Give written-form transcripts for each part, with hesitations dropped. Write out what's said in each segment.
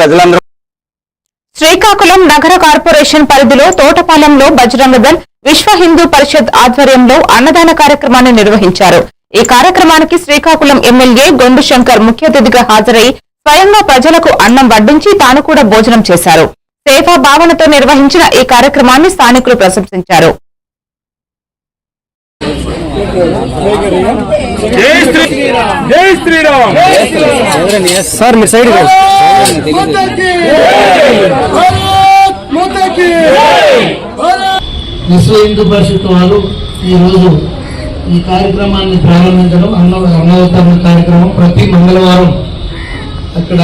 ప్రజలందరూ శ్రీకాకుళం నగర కార్పొరేషన్ పరిధిలో తోటపాలెంలో బజరంగ దళ్ విశ్వ హిందూ పరిషత్ ఆధ్వర్యంలో అన్నదాన కార్యక్రమాన్ని నిర్వహించారు. ఈ కార్యక్రమానికి శ్రీకాకుళం ఎమ్మెల్యే గొండు శంకర్ ముఖ్య అతిథిగా హాజరై స్వయంగా ప్రజలకు అన్నం వడ్డించి తాను కూడా భోజనం చేశారు. సేవా భావనతో నిర్వహించిన ఈ కార్యక్రమాన్ని స్థానికులు ప్రశంసించారు. విశ్వ హిందూ పరిషత్ వారు ఈరోజు ఈ కార్యక్రమాన్ని ప్రారంభించడం అన్నవతరణ కార్యక్రమం ప్రతి మంగళవారం అక్కడ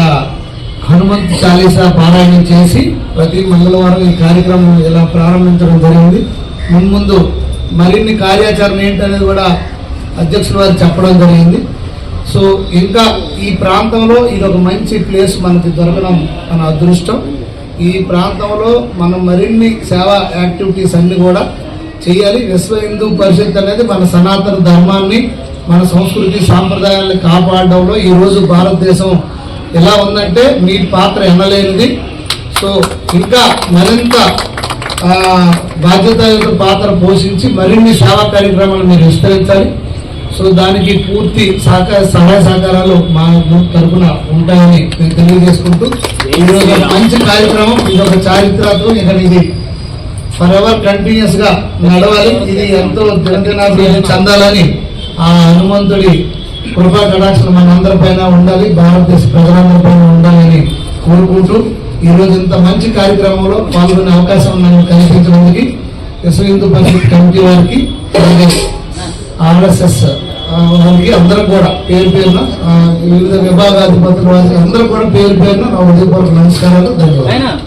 హనుమంత్ చాలీసా పారాయణం చేసి ప్రతి మంగళవారం ఈ కార్యక్రమం ఇలా ప్రారంభించడం జరిగింది. ముందు మరిన్ని కార్యాచరణ ఏంటనేది కూడా అధ్యక్షుల వారు చెప్పడం జరిగింది. సో ఇంకా ఈ ప్రాంతంలో ఇది ఒక మంచి ప్లేస్ మనకి దొరకడం మన అదృష్టం. ఈ ప్రాంతంలో మనం మరిన్ని సేవా యాక్టివిటీస్ అన్ని కూడా చేయాలి. విశ్వ హిందూ పరిషత్ అనేది మన సనాతన ధర్మాన్ని, మన సంస్కృతి సాంప్రదాయాన్ని కాపాడడంలో ఈరోజు భారతదేశం ఎలా ఉందంటే మీ పాత్ర ఎనలేనిది. సో ఇంకా మరింత బాధ్యతాయుత పాత్ర పోషించి మరిన్ని సేవా కార్యక్రమాలు మీరు విస్తరించాలి. సో దానికి పూర్తి సహాయ సహకారాలు మా తరఫున ఉంటాయని నేను తెలియజేసుకుంటూ ఈరోజు మంచి కార్యక్రమం, ఇది ఒక చారిత్రాత్మకం. ఇక ఇది ఫర్ ఎవర్ కంటిన్యూస్ గా నడవాలి. ఇది ఎంతో దినదినాభివృద్ధి చెందాలని ఆ హనుమంతుడి కృపా కటాక్షలు మనందరిపైన ఉండాలి, భారతదేశ ప్రజలందరిపైన ఉండాలని కోరుకుంటూ ఈరోజు ఇంత మంచి కార్యక్రమంలో పాల్గొనే అవకాశం నన్ను కల్పించినందుకు విశ్వ హిందూ పరిషత్ కమిటీ వారికి, ఆర్ఎస్ఎస్ వారికి అందరూ కూడా పేరు పేరున, వివిధ విభాగాధిపతుల వారికి అందరూ కూడా పేరు పేరున నా హృదయపూర్వక నమస్కారాలు, ధన్యవాదాలు.